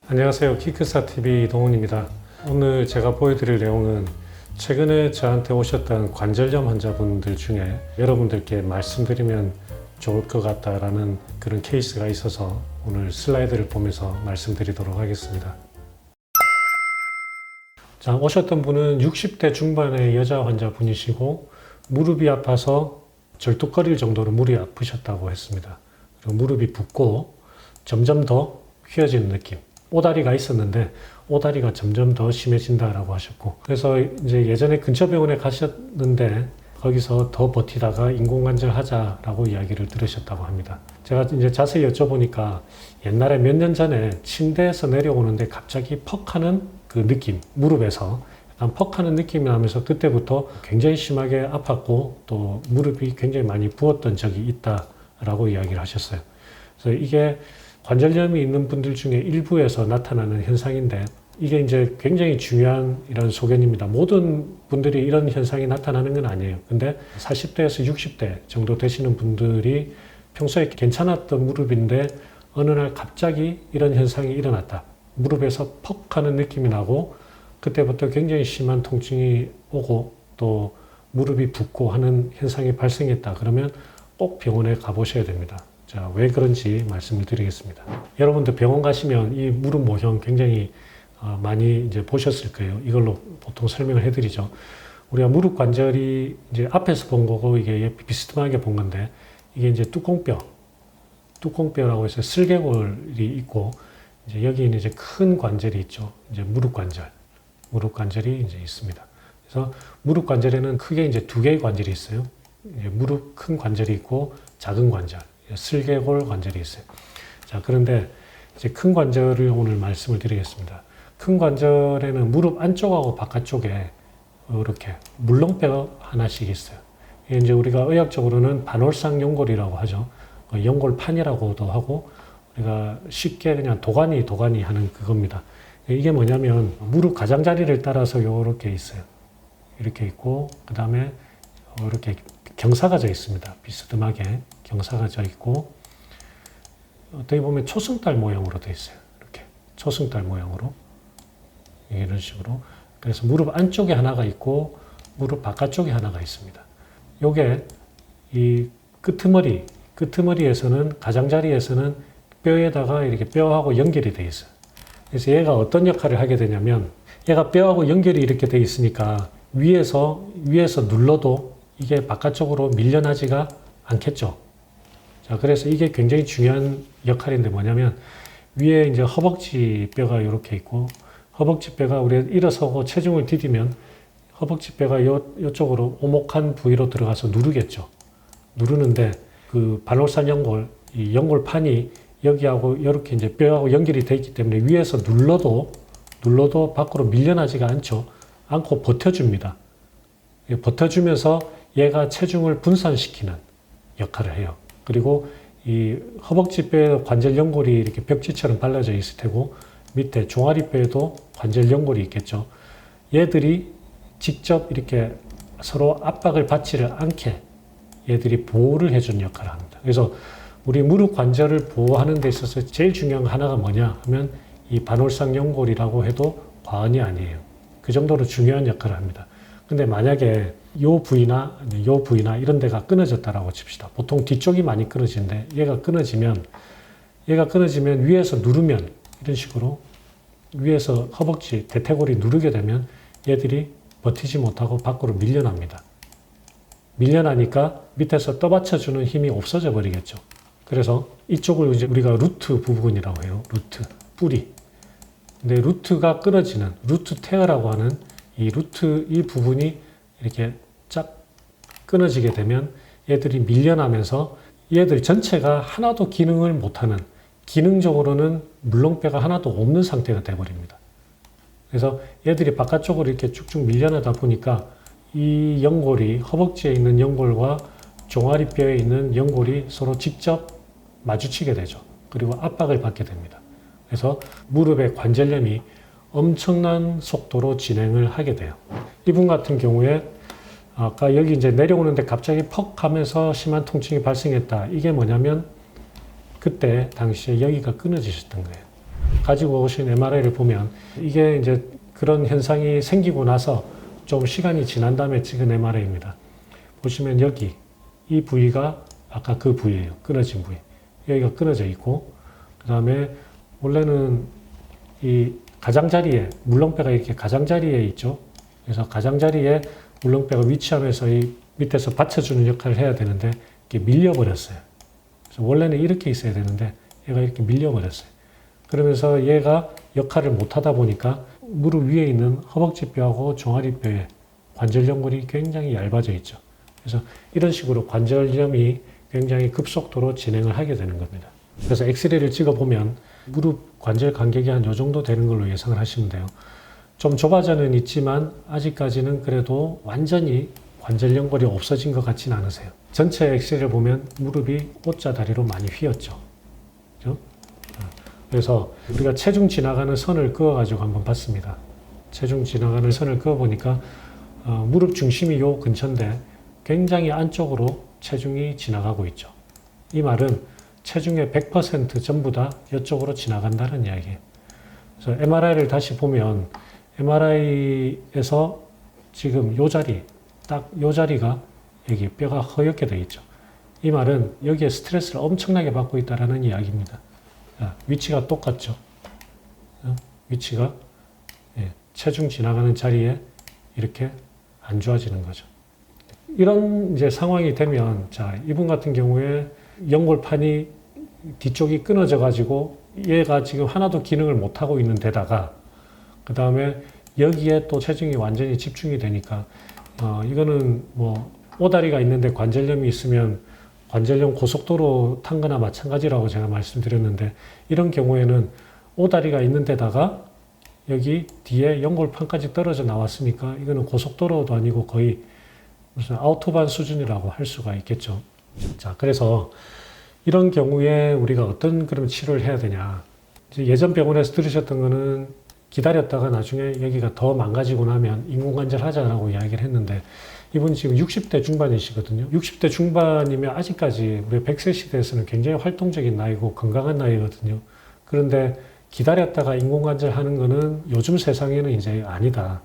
안녕하세요. 키크사TV 이동훈입니다. 오늘 제가 보여드릴 내용은 최근에 저한테 오셨던 관절염 환자분들 중에 여러분들께 말씀드리면 좋을 것 같다라는 그런 케이스가 있어서 오늘 슬라이드를 보면서 말씀드리도록 하겠습니다. 자, 오셨던 분은 60대 중반의 여자 환자분이시고 무릎이 아파서 절뚝거릴 정도로 무릎이 아프셨다고 했습니다. 그리고 무릎이 붓고 점점 더 휘어지는 느낌. 오다리가 있었는데 오다리가 점점 더 심해진다라고 하셨고, 그래서 이제 예전에 근처 병원에 가셨는데 거기서 더 버티다가 인공관절 하자라고 이야기를 들으셨다고 합니다. 제가 이제 자세히 여쭤보니까 옛날에 몇 년 전에 침대에서 내려오는데 갑자기 퍽 하는 그 느낌, 무릎에서 약간 퍽 하는 느낌이 나면서 그때부터 굉장히 심하게 아팠고 또 무릎이 굉장히 많이 부었던 적이 있다라고 이야기를 하셨어요. 그래서 이게 관절염이 있는 분들 중에 일부에서 나타나는 현상인데, 이게 이제 굉장히 중요한 이런 소견입니다. 모든 분들이 이런 현상이 나타나는 건 아니에요. 근데 40대에서 60대 정도 되시는 분들이 평소에 괜찮았던 무릎인데 어느 날 갑자기 이런 현상이 일어났다. 무릎에서 퍽 하는 느낌이 나고 그때부터 굉장히 심한 통증이 오고 또 무릎이 붓고 하는 현상이 발생했다. 그러면 꼭 병원에 가보셔야 됩니다. 자, 왜 그런지 말씀을 드리겠습니다. 여러분들 병원 가시면 이 무릎 모형 굉장히 많이 이제 보셨을 거예요. 이걸로 보통 설명을 해드리죠. 우리가 무릎 관절이 이제 앞에서 본 거고 이게 비스듬하게 본 건데, 이게 이제 뚜껑뼈라고 해서 슬개골이 있고, 이제 여기는 이제 큰 관절이 있죠. 이제 무릎 관절이 이제 있습니다. 그래서 무릎 관절에는 크게 이제 두 개의 관절이 있어요. 이제 무릎 큰 관절이 있고 작은 관절, 슬개골 관절이 있어요. 자, 그런데 이제 큰 관절을 오늘 말씀을 드리겠습니다. 큰 관절에는 무릎 안쪽하고 바깥쪽에 이렇게 물렁뼈가 하나씩 있어요. 이게 이제 우리가 의학적으로는 반월상 연골이라고 하죠. 연골판이라고도 하고, 우리가 쉽게 그냥 도가니 하는 그겁니다. 이게 뭐냐면 무릎 가장자리를 따라서 이렇게 있어요. 이렇게 있고, 그 다음에 이렇게 경사가 져 있습니다. 비스듬하게 경사가 져 있고, 어떻게 보면 초승달 모양으로 되어 있어요. 이렇게 초승달 모양으로, 이런 식으로. 그래서 무릎 안쪽에 하나가 있고 무릎 바깥쪽에 하나가 있습니다. 요게 이 끄트머리에서는, 가장자리에서는 뼈에다가 이렇게 뼈하고 연결이 되어 있어요. 그래서 얘가 어떤 역할을 하게 되냐면, 얘가 뼈하고 연결이 이렇게 되어 있으니까 위에서 눌러도 이게 바깥쪽으로 밀려나지가 않겠죠. 자, 그래서 이게 굉장히 중요한 역할인데 뭐냐면, 위에 이제 허벅지 뼈가 이렇게 있고, 허벅지 뼈가 우리가 일어서고 체중을 디디면 허벅지 뼈가 이쪽으로 오목한 부위로 들어가서 누르겠죠. 누르는데 그 반월산 연골, 이 연골판이 여기하고 이렇게 이제 뼈하고 연결이 되어 있기 때문에 위에서 눌러도 밖으로 밀려나지가 않고 버텨줍니다. 버텨주면서 얘가 체중을 분산시키는 역할을 해요. 그리고 이 허벅지뼈에 관절 연골이 이렇게 벽지처럼 발라져 있을 테고, 밑에 종아리뼈에도 관절 연골이 있겠죠. 얘들이 직접 이렇게 서로 압박을 받지를 않게 얘들이 보호를 해주는 역할을 합니다. 그래서 우리 무릎 관절을 보호하는 데 있어서 제일 중요한 거 하나가 뭐냐 하면 이 반월상 연골이라고 해도 과언이 아니에요. 그 정도로 중요한 역할을 합니다. 근데 만약에 요 부위나 이런 데가 끊어졌다라고 칩시다. 보통 뒤쪽이 많이 끊어지는데 얘가 끊어지면 위에서 누르면, 이런 식으로 위에서 허벅지, 대퇴골이 누르게 되면 얘들이 버티지 못하고 밖으로 밀려납니다. 밀려나니까 밑에서 떠받쳐주는 힘이 없어져 버리겠죠. 그래서 이쪽을 이제 우리가 루트 부분이라고 해요. 루트, 뿌리. 근데 루트가 끊어지는, 루트 테어라고 하는 이 부분이 이렇게 쫙 끊어지게 되면 얘들이 밀려나면서 얘들 전체가 하나도 기능을 못하는, 기능적으로는 물렁뼈가 하나도 없는 상태가 되어버립니다. 그래서 얘들이 바깥쪽으로 이렇게 쭉쭉 밀려나다 보니까 이 연골이, 허벅지에 있는 연골과 종아리뼈에 있는 연골이 서로 직접 마주치게 되죠. 그리고 압박을 받게 됩니다. 그래서 무릎의 관절염이 엄청난 속도로 진행을 하게 돼요. 이분 같은 경우에 아까 여기 이제 내려오는데 갑자기 퍽 하면서 심한 통증이 발생했다. 이게 뭐냐면 그때 당시에 여기가 끊어지셨던 거예요. 가지고 오신 MRI를 보면 이게 이제 그런 현상이 생기고 나서 좀 시간이 지난 다음에 찍은 MRI입니다. 보시면 여기 이 부위가 아까 그 부위예요. 끊어진 부위. 여기가 끊어져 있고 그 다음에 원래는 이 가장자리에 물렁뼈가 이렇게 가장자리에 있죠. 그래서 가장자리에 물렁뼈가 위치하면서 이 밑에서 받쳐주는 역할을 해야 되는데 이렇게 밀려버렸어요. 그래서 원래는 이렇게 있어야 되는데 얘가 이렇게 밀려버렸어요. 그러면서 얘가 역할을 못하다 보니까 무릎 위에 있는 허벅지뼈하고 종아리뼈의 관절 연골이 굉장히 얇아져 있죠. 그래서 이런 식으로 관절염이 굉장히 급속도로 진행을 하게 되는 겁니다. 그래서 엑스레이를 찍어보면 무릎 관절 간격이 한 이 정도 되는 걸로 예상을 하시면 돼요. 좀 좁아져는 있지만 아직까지는 그래도 완전히 관절 연골이 없어진 것 같지는 않으세요. 전체 엑스레이를 보면 무릎이 O자 다리로 많이 휘었죠. 그렇죠? 그래서 우리가 체중 지나가는 선을 그어가지고 한번 봤습니다. 체중 지나가는 선을 그어보니까 무릎 중심이 요 근처인데 굉장히 안쪽으로 체중이 지나가고 있죠. 이 말은 체중의 100% 전부 다 이쪽으로 지나간다는 이야기예요. 그래서 MRI를 다시 보면 MRI에서 지금 요 자리, 딱 요 자리가 여기 뼈가 허옇게 되어 있죠. 이 말은 여기에 스트레스를 엄청나게 받고 있다는 이야기입니다. 위치가 똑같죠. 위치가 체중 지나가는 자리에 이렇게 안 좋아지는 거죠. 이런 이제 상황이 되면 자, 이분 같은 경우에 연골판이 뒤쪽이 끊어져 가지고 얘가 지금 하나도 기능을 못 하고 있는 데다가 그 다음에 여기에 또 체중이 완전히 집중이 되니까 이거는 뭐 오다리가 있는데 관절염이 있으면 관절염 고속도로 탄 거나 마찬가지라고 제가 말씀드렸는데 이런 경우에는 오다리가 있는 데다가 여기 뒤에 연골판까지 떨어져 나왔으니까 이거는 고속도로도 아니고 거의 무슨 아우토반 수준이라고 할 수가 있겠죠. 자, 그래서 이런 경우에 우리가 어떤 그런 치료를 해야 되냐. 예전 병원에서 들으셨던 거는 기다렸다가 나중에 여기가 더 망가지고 나면 인공관절 하자라고 이야기를 했는데 이분 지금 60대 중반이시거든요. 60대 중반이면 아직까지 우리 100세 시대에서는 굉장히 활동적인 나이고 건강한 나이거든요. 그런데 기다렸다가 인공관절 하는 거는 요즘 세상에는 이제 아니다.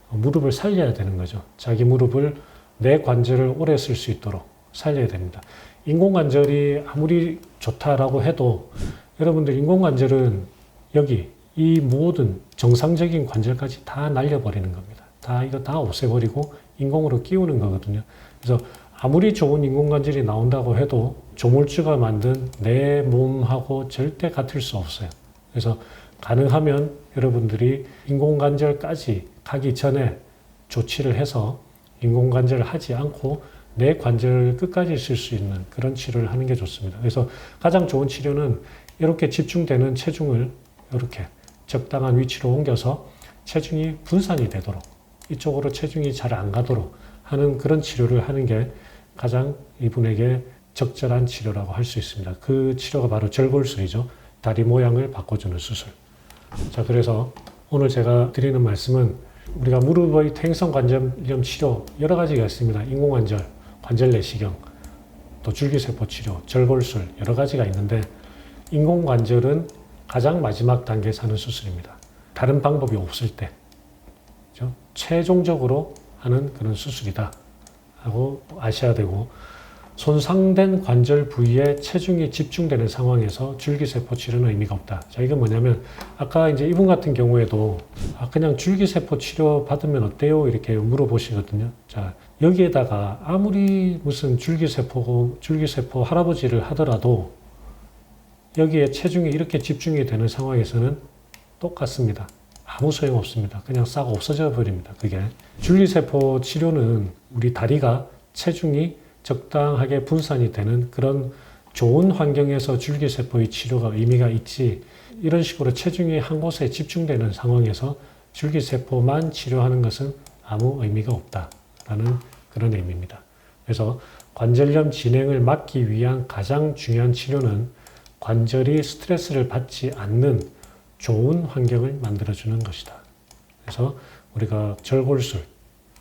무릎을 살려야 되는 거죠. 자기 무릎을 내 관절을 오래 쓸 수 있도록 살려야 됩니다. 인공관절이 아무리 좋다라고 해도 여러분들 인공관절은 여기 이 모든 정상적인 관절까지 다 날려버리는 겁니다. 이거 다 없애버리고 인공으로 끼우는 거거든요. 그래서 아무리 좋은 인공관절이 나온다고 해도 조물주가 만든 내 몸하고 절대 같을 수 없어요. 그래서 가능하면 여러분들이 인공관절까지 가기 전에 조치를 해서 인공관절을 하지 않고 내 관절을 끝까지 쓸 수 있는 그런 치료를 하는 게 좋습니다. 그래서 가장 좋은 치료는 이렇게 집중되는 체중을 이렇게 적당한 위치로 옮겨서 체중이 분산이 되도록 이쪽으로 체중이 잘 안 가도록 하는 그런 치료를 하는 게 가장 이분에게 적절한 치료라고 할 수 있습니다. 그 치료가 바로 절골술이죠. 다리 모양을 바꿔주는 수술. 자, 그래서 오늘 제가 드리는 말씀은 우리가 무릎의 퇴행성 관절염 치료 여러 가지가 있습니다. 인공관절, 관절 내시경, 또 줄기세포 치료, 절골술 여러 가지가 있는데 인공관절은 가장 마지막 단계에서 하는 수술입니다. 다른 방법이 없을 때 그렇죠? 최종적으로 하는 그런 수술이다 하고 아셔야 되고 손상된 관절 부위에 체중이 집중되는 상황에서 줄기세포 치료는 의미가 없다. 자, 이건 뭐냐면 아까 이제 이분 같은 경우에도 그냥 줄기세포 치료 받으면 어때요? 이렇게 물어보시거든요. 자, 여기에다가 아무리 무슨 줄기세포 할아버지를 하더라도 여기에 체중이 이렇게 집중이 되는 상황에서는 똑같습니다. 아무 소용 없습니다. 그냥 싹 없어져 버립니다. 그게 줄기세포 치료는 우리 다리가 체중이 적당하게 분산이 되는 그런 좋은 환경에서 줄기세포의 치료가 의미가 있지 이런 식으로 체중이 한 곳에 집중되는 상황에서 줄기세포만 치료하는 것은 아무 의미가 없다라는 그런 의미입니다. 그래서 관절염 진행을 막기 위한 가장 중요한 치료는 관절이 스트레스를 받지 않는 좋은 환경을 만들어주는 것이다. 그래서 우리가 절골술,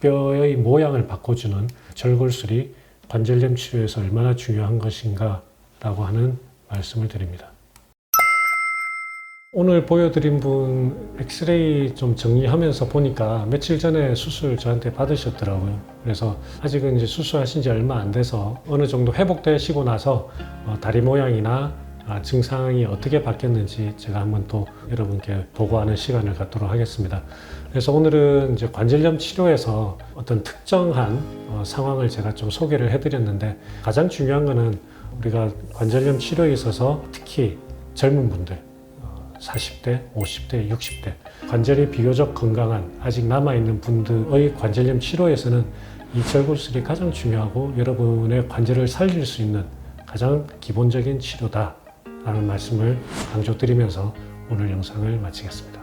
뼈의 모양을 바꿔주는 절골술이 관절염 치료에서 얼마나 중요한 것인가 라고 하는 말씀을 드립니다. 오늘 보여드린 분 엑스레이 좀 정리하면서 보니까 며칠 전에 수술 저한테 받으셨더라고요. 그래서 아직은 이제 수술하신 지 얼마 안 돼서 어느 정도 회복되시고 나서 다리 모양이나 증상이 어떻게 바뀌었는지 제가 한번 또 여러분께 보고하는 시간을 갖도록 하겠습니다. 그래서 오늘은 이제 관절염 치료에서 어떤 특정한 상황을 제가 좀 소개를 해드렸는데, 가장 중요한 거는 우리가 관절염 치료에 있어서 특히 젊은 분들 40대, 50대, 60대 관절이 비교적 건강한 아직 남아있는 분들의 관절염 치료에서는 이 절골술이 가장 중요하고 여러분의 관절을 살릴 수 있는 가장 기본적인 치료다 라는 말씀을 강조드리면서 오늘 영상을 마치겠습니다.